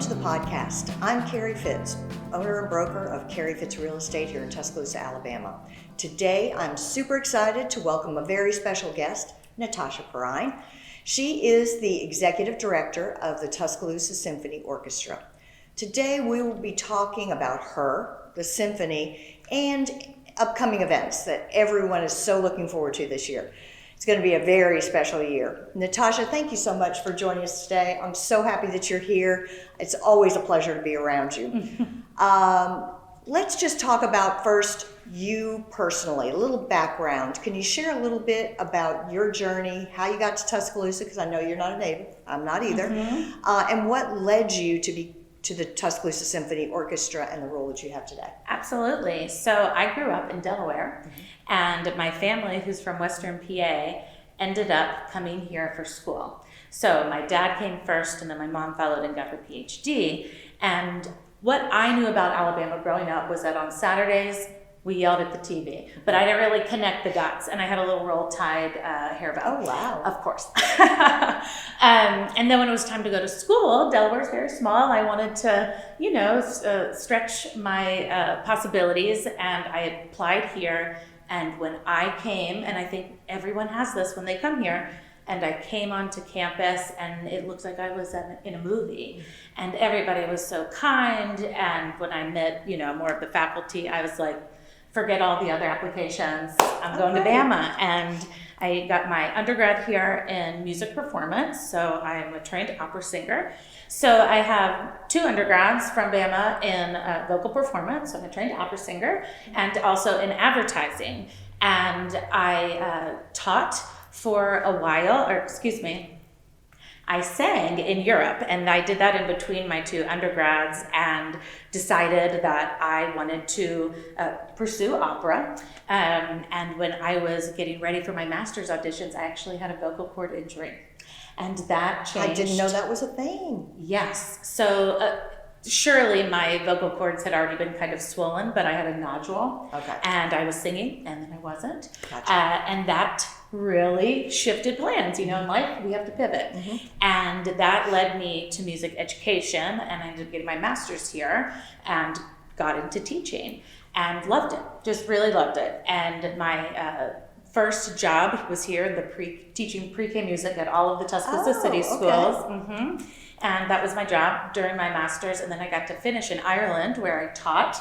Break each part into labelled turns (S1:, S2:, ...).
S1: to the podcast. I'm Carrie Fitz, owner and broker of Carrie Fitz Real Estate here in Tuscaloosa, Alabama. Today, I'm super excited to welcome a very special guest, Natassia Perrine. She is the executive director of the Tuscaloosa Symphony Orchestra. Today, we will be talking about her, the symphony, and upcoming events that everyone is so looking forward to this year. It's going to be a very special year. Natassia, thank you so much for joining us today. I'm so happy that you're here. It's always a pleasure to be around you. Let's just talk about first you personally, a little background. Can you share a little bit about your journey, how you got to Tuscaloosa, because I know you're not a native, I'm not either, and what led you to the Tuscaloosa Symphony Orchestra and the role that you have today?
S2: Absolutely. So I grew up in Delaware, and my family, who's from Western PA, ended up coming here for school. So my dad came first, and then my mom followed and got her PhD. And what I knew about Alabama growing up was that on Saturdays, we yelled at the TV, but I didn't really connect the dots, and I had a little roll-tied hair bow.
S1: Oh, wow.
S2: Of course. And then when it was time to go to school, Delaware's very small. I wanted to, stretch my possibilities, and I applied here. And when I came, and I think everyone has this when they come here, and I came onto campus, and it looked like I was in a movie, and everybody was so kind. And when I met, more of the faculty, I was like, forget all the other applications. I'm going to Bama. And I got my undergrad here in music performance. So I am a trained opera singer. So I have 2 undergrads from Bama in vocal performance. So I'm a trained opera singer and also in advertising. And I taught for a while, I sang in Europe, and I did that in between my 2 undergrads and decided that I wanted to pursue opera. And when I was getting ready for my master's auditions, I actually had a vocal cord injury, and that changed.
S1: I didn't know that was a thing.
S2: Yes. So surely my vocal cords had already been kind of swollen, but I had a nodule.
S1: Okay.
S2: And I was singing, and then I wasn't.
S1: Gotcha.
S2: And that really shifted plans. In life, we have to pivot. And that led me to music education, and I ended up getting my master's here and got into teaching and loved it, just really loved it. And my first job was here in the teaching pre-K music at all of the Tuscaloosa City schools. And that was my job during my master's. And then I got to finish in Ireland, where I taught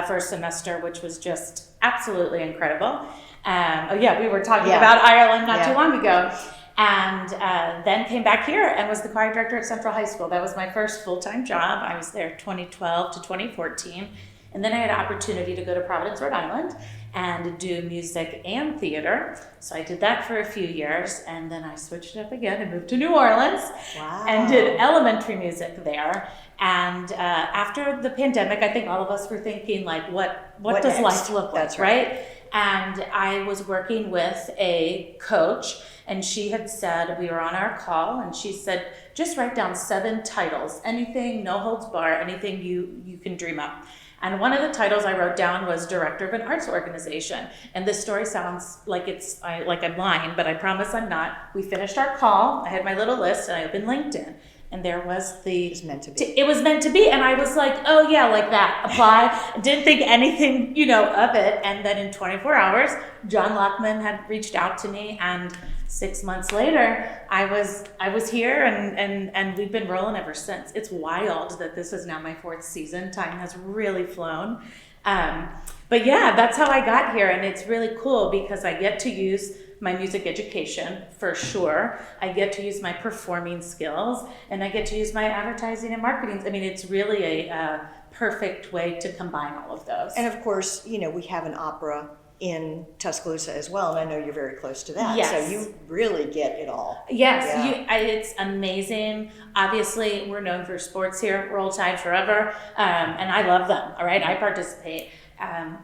S2: for a semester, which was just absolutely incredible. We were talking about Ireland not too long ago. And then came back here and was the choir director at Central High School. That was my first full-time job. I was there 2012 to 2014. And then I had an opportunity to go to Providence, Rhode Island, and do music and theater. So I did that for a few years, and then I switched it up again and moved to New Orleans and did elementary music there. And after the pandemic, I think all of us were thinking, like, what does life look like,
S1: That's right?
S2: And I was working with a coach, and she had said, we were on our call, and she said, just write down 7 titles, anything, no holds bar, anything you can dream up. And one of the titles I wrote down was Director of an Arts Organization. And this story sounds like I'm lying, but I promise I'm not. We finished our call, I had my little list, and I opened LinkedIn. And there was
S1: It was meant to be.
S2: It was meant to be. And I was like, oh yeah, like that, apply. Didn't think anything, of it. And then in 24 hours, John Lockman had reached out to me, and 6 months later, I was here, and we've been rolling ever since. It's wild that this is now my 4th season. Time has really flown. But yeah, that's how I got here. And it's really cool because I get to use my music education for sure. I get to use my performing skills, and I get to use my advertising and marketing. I mean, it's really a perfect way to combine all of those.
S1: And of course, we have an opera in Tuscaloosa as well, and I know you're very close to that.
S2: Yes.
S1: So you really get it all.
S2: Yes,
S1: Yeah.
S2: It's amazing. Obviously, we're known for sports here, Roll Tide forever, and I love them, all right? I participate.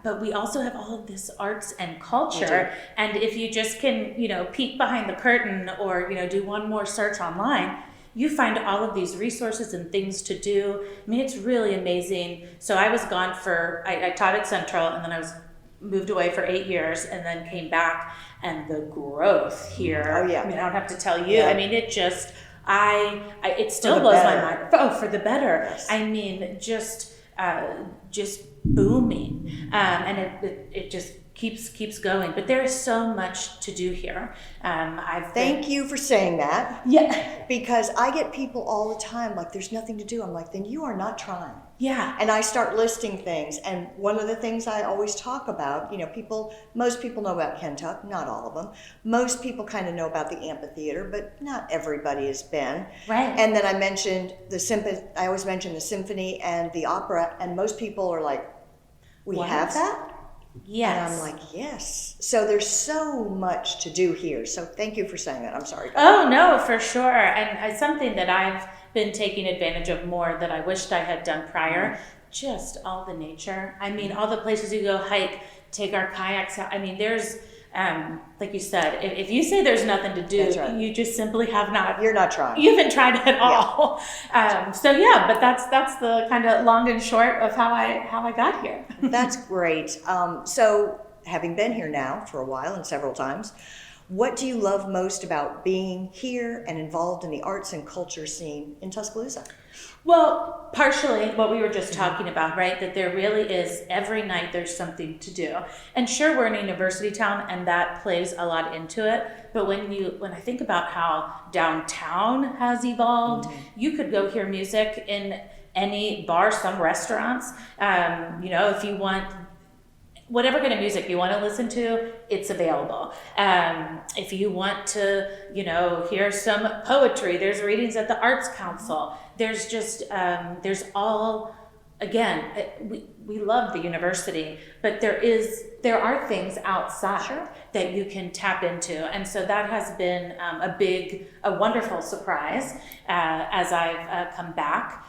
S2: But we also have all of this arts and culture, and if you just can, peek behind the curtain or, do one more search online, you find all of these resources and things to do. I mean, it's really amazing. So I was gone I taught at Central, and then I was moved away for 8 years and then came back, and the growth here.
S1: Oh, yeah.
S2: I mean, I don't have to tell you.
S1: Yeah.
S2: I mean, it just it still
S1: the
S2: blows my
S1: better.
S2: mind. Oh, for the better.
S1: Yes.
S2: I mean, just booming, and it just keeps going. But there is so much to do here.
S1: Thank you for saying that.
S2: Yeah.
S1: Because I get people all the time like, there's nothing to do. I'm like, then you are not trying.
S2: Yeah.
S1: And I start listing things. And one of the things I always talk about, most people know about Kentuck, not all of them. Most people kind of know about the amphitheater, but not everybody has been.
S2: Right.
S1: And then I mentioned I always mention the symphony and the opera, and most people are like, we
S2: What?
S1: have that?
S2: Yes.
S1: And I'm like, yes. So there's so much to do here. So thank you for saying that. I'm sorry.
S2: Oh, no, for sure. And something that I've been taking advantage of more that I wished I had done prior, just all the nature. I mean, all the places you go hike, take our kayaks out. I mean, there's, like you said, if you say there's nothing to do,
S1: That's right.
S2: you just simply have not.
S1: You're not trying.
S2: You haven't tried at all. So yeah, but that's the kind of long and short of how I got here.
S1: That's great. So having been here now for a while and several times, what do you love most about being here and involved in the arts and culture scene in Tuscaloosa?
S2: Well, partially what we were just talking about, right? That there really is, every night there's something to do. And sure, we're in a university town and that plays a lot into it. But when I think about how downtown has evolved, you could go hear music in any bar, some restaurants. If you want whatever kind of music you want to listen to, it's available. If you want to, hear some poetry, there's readings at the Arts Council. There's just, we love the university, but there are things outside that you can tap into. And so that has been a wonderful surprise as I've come back.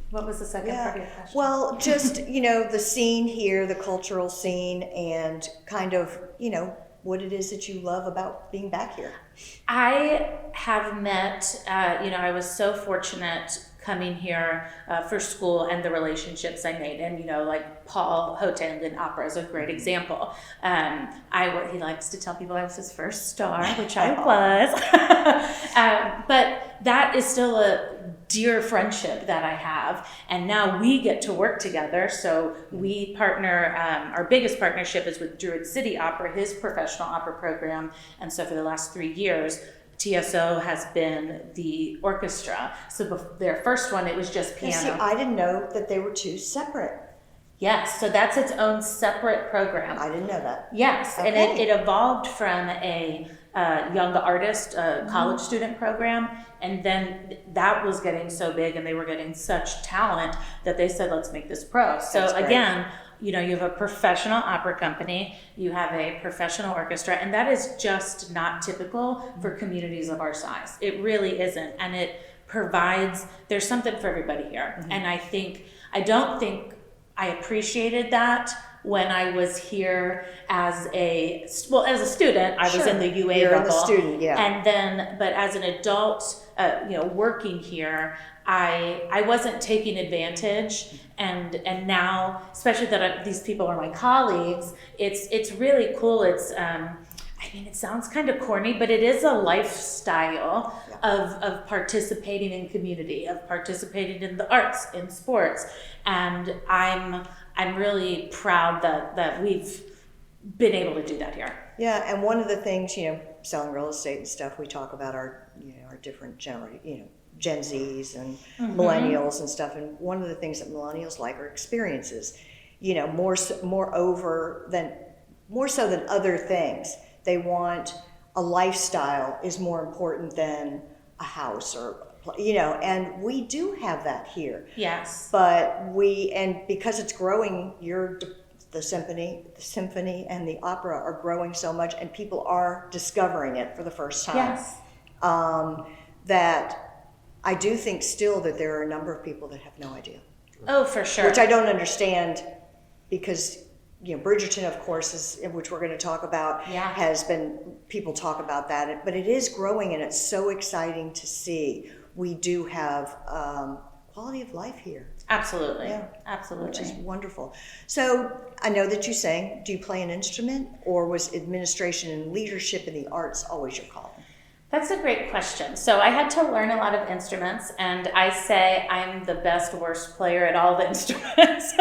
S2: What was the second part of your question?
S1: Well, just, the scene here, the cultural scene, and kind of, what it is that you love about being back here.
S2: I have met, I was so fortunate coming here for school and the relationships I made. And, like Paul Hotend in opera is a great example. He likes to tell people I was his first star, which I was. But that is still a dear friendship that I have. And now we get to work together. So we partner, our biggest partnership is with Druid City Opera, his professional opera program. And so for the last 3 years, TSO has been the orchestra. So their first one, it was just piano.
S1: See, I didn't know that they were two separate.
S2: Yes, so that's its own separate program.
S1: I didn't know that.
S2: Yes,
S1: Okay.
S2: and it evolved from a young artist, college student program, and then that was getting so big and they were getting such talent that they said, let's make this pro. So
S1: That's great.
S2: again, you have a professional opera company, you have a professional orchestra, and that is just not typical for communities of our size. It really isn't, and it provides, there's something for everybody here.
S1: Mm-hmm.
S2: And I don't think I appreciated that when I was here as a student. I was in the UA
S1: You're
S2: bubble.
S1: the student, yeah.
S2: And then, but as an adult, working here, I wasn't taking advantage, and now, especially that these people are my colleagues, it's really cool. It's it sounds kind of corny, but it is a lifestyle of participating in community, of participating in the arts, in sports, and I'm really proud that we've been able to do that here.
S1: Yeah, and one of the things, selling real estate and stuff, we talk about our different Gen Zs and millennials and stuff. And one of the things that millennials like are experiences, more so than other things. They want a lifestyle is more important than a house and we do have that here.
S2: Yes.
S1: But because it's growing, the symphony and the opera are growing so much, and people are discovering it for the first time.
S2: Yes.
S1: That I do think still that there are a number of people that have no idea.
S2: Oh, for sure.
S1: Which I don't understand, because Bridgerton, of course, which we're going to talk about, has been, people talk about that, but it is growing and it's so exciting to see. We do have quality of life here.
S2: Absolutely.
S1: Yeah.
S2: Absolutely.
S1: Which is wonderful. So I know that you sang. Do you play an instrument, or was administration and leadership in the arts always your calling?
S2: That's a great question. So I had to learn a lot of instruments, and I say I'm the best, worst player at all the instruments.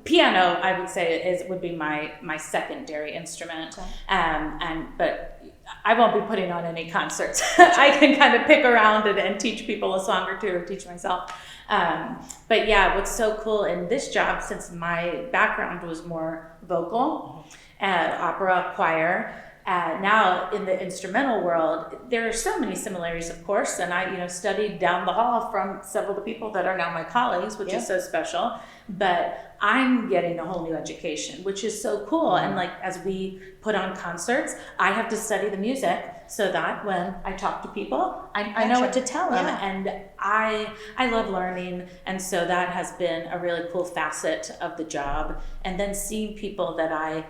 S2: Piano, I would say, would be my secondary instrument. Okay. But I won't be putting on any concerts. I can kind of pick around and teach people a song or two, or teach myself. But yeah, what's so cool in this job, since my background was more vocal, opera, choir. Now in the instrumental world, there are so many similarities, of course, and I, studied down the hall from several of the people that are now my colleagues, which is so special. But I'm getting a whole new education, which is so cool. And like as we put on concerts, I have to study the music so that when I talk to people, I know what to tell them. Yeah. And I love learning, and so that has been a really cool facet of the job. And then seeing people that I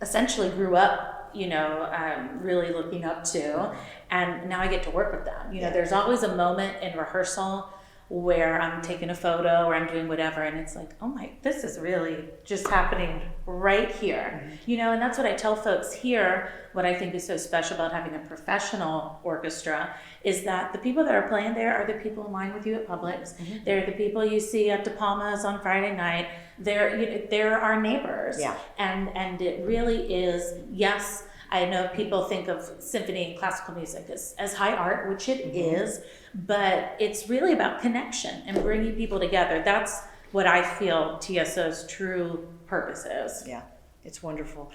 S2: essentially grew up, really looking up to, and now I get to work with them. There's always a moment in rehearsal where I'm taking a photo or I'm doing whatever, and it's like, oh my, this is really just happening right here. Mm-hmm. And that's what I tell folks here. What I think is so special about having a professional orchestra is that the people that are playing there are the people in line with you at Publix. Mm-hmm. They're the people you see at De Palma's on Friday night. They're our neighbors. Yeah. And it really is, yes, I know people think of symphony and classical music as high art, which it is, but it's really about connection and bringing people together. That's what I feel TSO's true purpose is.
S1: Yeah, it's wonderful.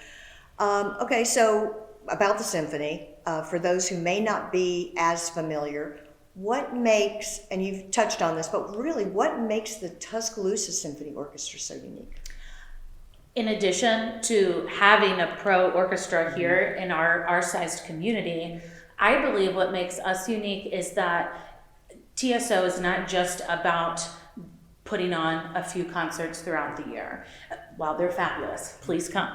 S1: Okay, so about the symphony, for those who may not be as familiar, what makes, and you've touched on this, but really what makes the Tuscaloosa Symphony Orchestra so unique?
S2: In addition to having a pro orchestra here in our sized community, I believe what makes us unique is that TSO is not just about putting on a few concerts throughout the year. While they're fabulous, please come.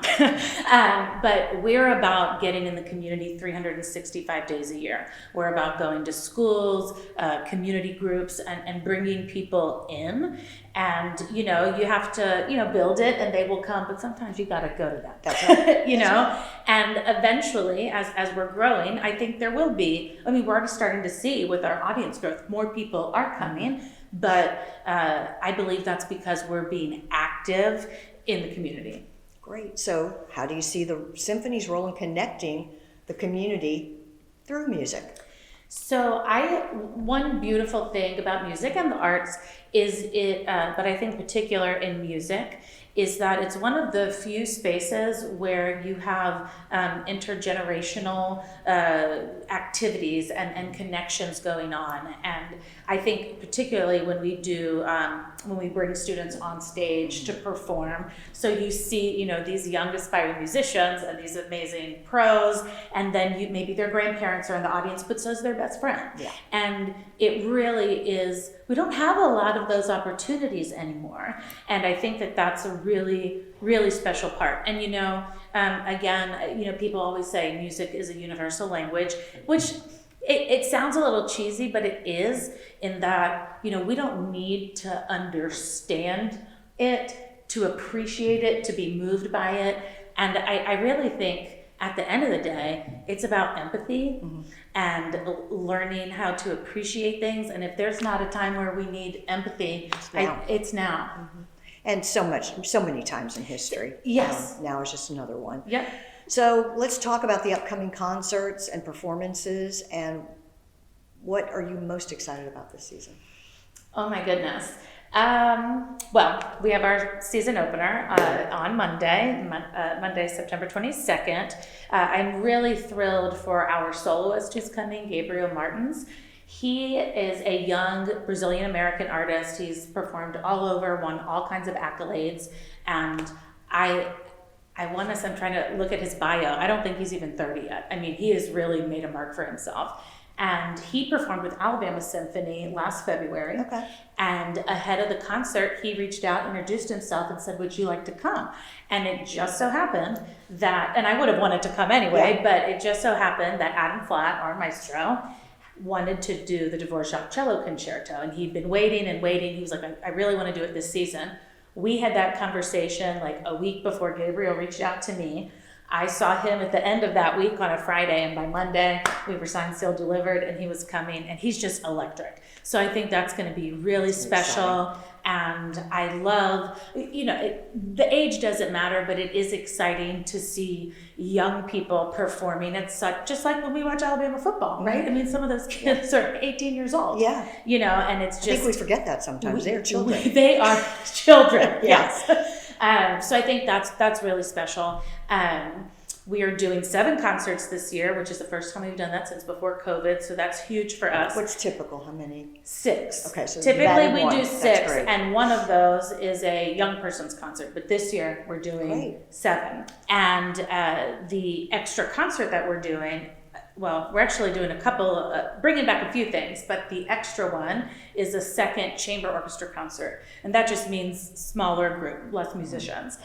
S2: But we're about getting in the community 365 days a year. We're about going to schools, community groups, and bringing people in. And, you have to, build it and they will come, but sometimes you got to go to that.
S1: That's right.
S2: And eventually, as we're growing, I think there will be, we're already starting to see with our audience growth, more people are coming. But I believe that's because we're being active in the community.
S1: Great. So how do you see the symphony's role in connecting the community through music?
S2: So one beautiful thing about music and the arts is but I think particular in music, is that it's one of the few spaces where you have intergenerational activities and connections going on. And I think particularly when when we bring students on stage to perform, so you see, these young aspiring musicians and these amazing pros, and then maybe their grandparents are in the audience, but so is their best friend. Yeah. And it really is, we don't have a lot of those opportunities anymore. And I think that that's a really, really special part. And, again, people always say music is a universal language, which it sounds a little cheesy, but it is, in that, we don't need to understand it, to appreciate it, to be moved by it. And I really think at the end of the day, it's about empathy and learning how to appreciate things. And if there's not a time where we need empathy, it's now. Mm-hmm.
S1: And so many times in history.
S2: Yes.
S1: Now is just another one.
S2: Yep.
S1: So let's talk about the upcoming concerts and performances, and what are you most excited about this season?
S2: Oh my goodness. Well, we have our season opener on Monday, September 22nd. I'm really thrilled for our soloist who's coming, Gabriel Martins. He is a young Brazilian-American artist. He's performed all over, won all kinds of accolades, and I'm trying to look at his bio. I don't think he's even 30 yet. He has really made a mark for himself. And he performed with Alabama Symphony last February. Okay. And ahead of the concert, he reached out, introduced himself, and said, "Would you like to come?" And it just so happened that, and I would have wanted to come anyway, but it just so happened that Adam Flatt, our maestro, wanted to do the Dvorak cello concerto. And he'd been waiting and waiting. He was like, I really want to do it this season. We had that conversation like a week before Gabriel reached out to me. I saw him at the end of that week on a Friday, and by Monday we were signed, sealed, delivered, and he was coming, and he's just electric. So I think that's going to be really special.
S1: Exciting.
S2: And I love, the age doesn't matter, but it is exciting to see young people performing. It's just like when we watch Alabama football, right? I mean, some of those kids are 18 years old.
S1: Yeah.
S2: And it's just.
S1: I think we forget that sometimes. They're children.
S2: They are children,
S1: Yeah.
S2: yes. So I think that's really special. We are doing 7 concerts this year, which is the first time we've done that since before COVID. So that's huge for us.
S1: What's typical? How many?
S2: 6.
S1: Okay, so
S2: typically we
S1: one.
S2: do
S1: That's
S2: 6,
S1: great.
S2: and one of those is a young person's concert. But this year we're doing
S1: Great.
S2: 7. And the extra concert that we're doing, well, we're actually doing a couple, bringing back a few things, but the extra one is a second chamber orchestra concert. And that just means smaller group, less musicians.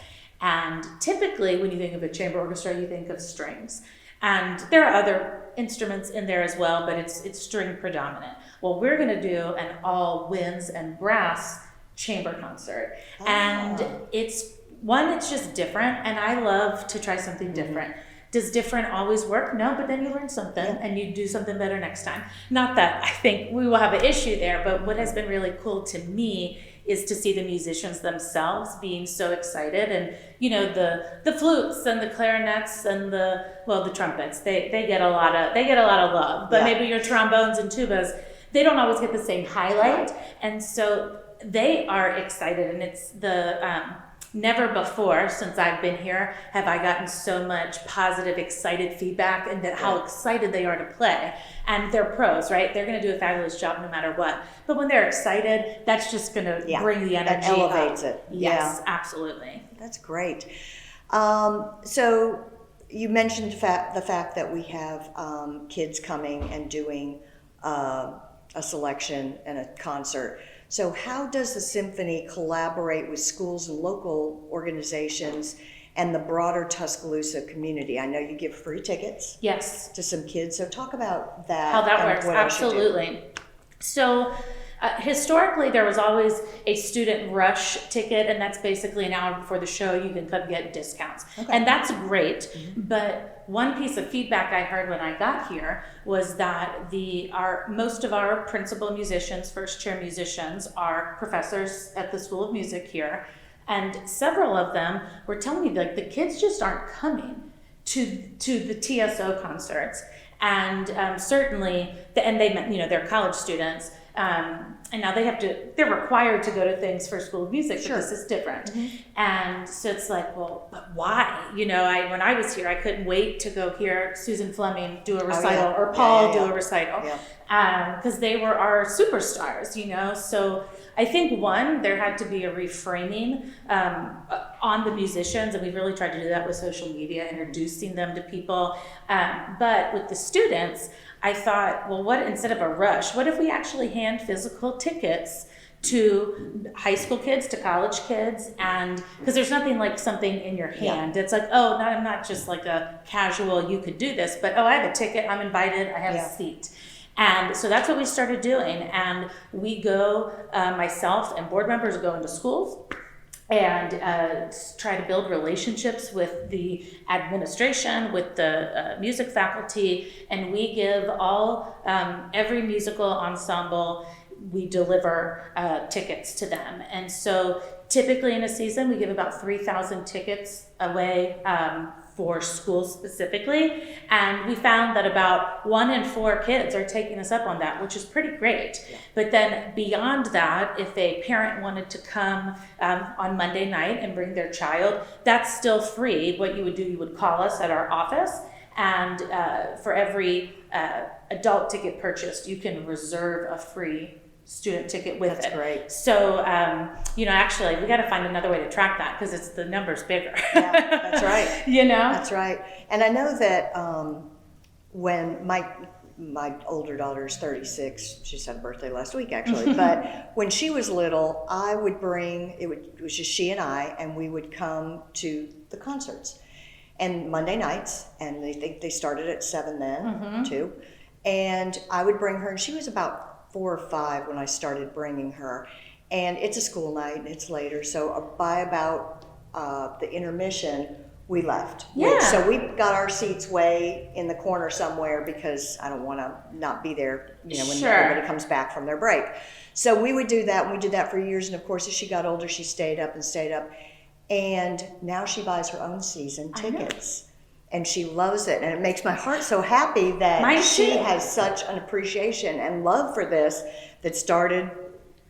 S2: And typically when you think of a chamber orchestra, you think of strings. And there are other instruments in there as well, but it's string predominant. Well, we're gonna do an all winds and brass chamber concert. And it's just different, and I love to try something different. Does different always work? No, but then you learn something and you do something better next time. Not that I think we will have an issue there, but what has been really cool to me is to see the musicians themselves being so excited, and the flutes and the clarinets and the trumpets, they get a lot of love, but maybe your trombones and tubas, they don't always get the same highlight, and so they are excited, and it's never before since I've been here have I gotten so much positive, excited feedback, and that how excited they are to play. And they're pros, right? They're going to do a fabulous job no matter what. But when they're excited, that's just going to bring the energy.
S1: That elevates it.
S2: Yes, absolutely.
S1: That's great. So you mentioned the fact that we have kids coming and doing a selection and a concert. So how does the symphony collaborate with schools and local organizations and the broader Tuscaloosa community? I know you give free tickets to some kids, so talk about that.
S2: How that
S1: and
S2: works,
S1: what else you do.
S2: absolutely. So historically, there was always a student rush ticket, and that's basically an hour before the show you can come get discounts.
S1: Okay.
S2: And that's great, but one piece of feedback I heard when I got here was that most of our principal musicians, first chair musicians, are professors at the School of Music here, and several of them were telling me like the kids just aren't coming to the TSO concerts, and certainly they're college students. And now they're required to go to things for School of Music, but this is different. And so it's like, well, but why? When I was here, I couldn't wait to go hear Susan Fleming do a recital or Paul do a recital, because they were our superstars, So I think there had to be a reframing on the musicians, and we've really tried to do that with social media, introducing them to people. But with the students, I thought, well, instead of a rush, what if we actually hand physical tickets to high school kids, to college kids, and because there's nothing like something in your hand. It's like, I'm not just like a casual, you could do this, but I have a ticket, I'm invited, I have a seat. And so that's what we started doing, and we go, myself and board members go into schools and try to build relationships with the administration, with the music faculty, and we give every musical ensemble, we deliver tickets to them. And so typically in a season, we give about 3,000 tickets away for schools specifically, and we found that about 1 in 4 kids are taking us up on that, which is pretty great. But then beyond that, if a parent wanted to come on Monday night and bring their child, that's still free. What you would do, you would call us at our office, and for every adult ticket purchased, you can reserve a free student ticket with it.
S1: That's great.
S2: So, actually, we got to find another way to track that because the number's bigger.
S1: That's right. That's right. And I know that when my older daughter's 36, she just had a birthday last week actually, but when she was little, I would it was just she and I, and we would come to the concerts. And Monday nights, and they started at 7 then, too. And I would bring her, and she was about 4 or 5 when I started bringing her, and it's a school night and it's later, so by about the intermission we left.
S2: Yeah.
S1: So we got our seats way in the corner somewhere because I don't want to not be there, when
S2: Sure.
S1: everybody comes back from their break. So we would do that, and we did that for years. And of course, as she got older, she stayed up. And now she buys her own season tickets. And she loves it. And it makes my heart so happy that
S2: Mine
S1: she
S2: too.
S1: has such an appreciation and love for this that started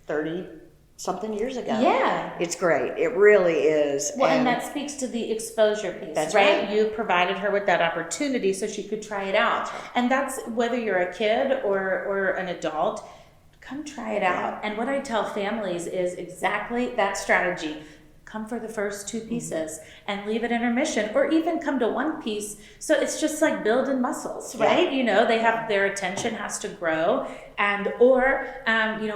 S1: 30-something years ago.
S2: Yeah.
S1: It's great. It really is.
S2: Well, and that speaks to the exposure piece,
S1: That's
S2: right?
S1: right.
S2: You provided her with that opportunity so she could try it out.
S1: That's right.
S2: And that's whether you're a kid or an adult, come try it out. And what I tell families is exactly that strategy. Come for the first two pieces and leave at intermission, or even come to one piece. So it's just like building muscles, right? They have their attention has to grow, or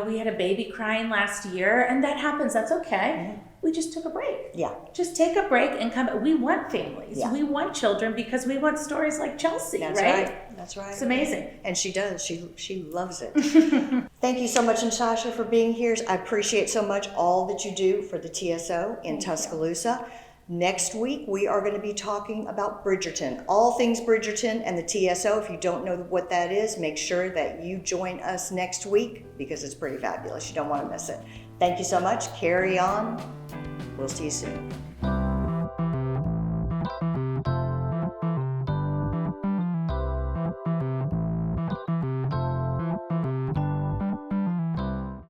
S2: we had a baby crying last year, and that happens. That's okay. We just took a break.
S1: Yeah.
S2: Just take a break and come. We want families.
S1: Yeah.
S2: We want children because we want stories like Chelsea,
S1: That's right. That's right.
S2: It's amazing.
S1: And she does. She loves it. Thank you so much, Natassia, for being here. I appreciate so much all that you do for the TSO in Tuscaloosa. Next week, we are going to be talking about Bridgerton, all things Bridgerton and the TSO. If you don't know what that is, make sure that you join us next week because it's pretty fabulous. You don't want to miss it. Thank you so much. Carry on. We'll see you soon.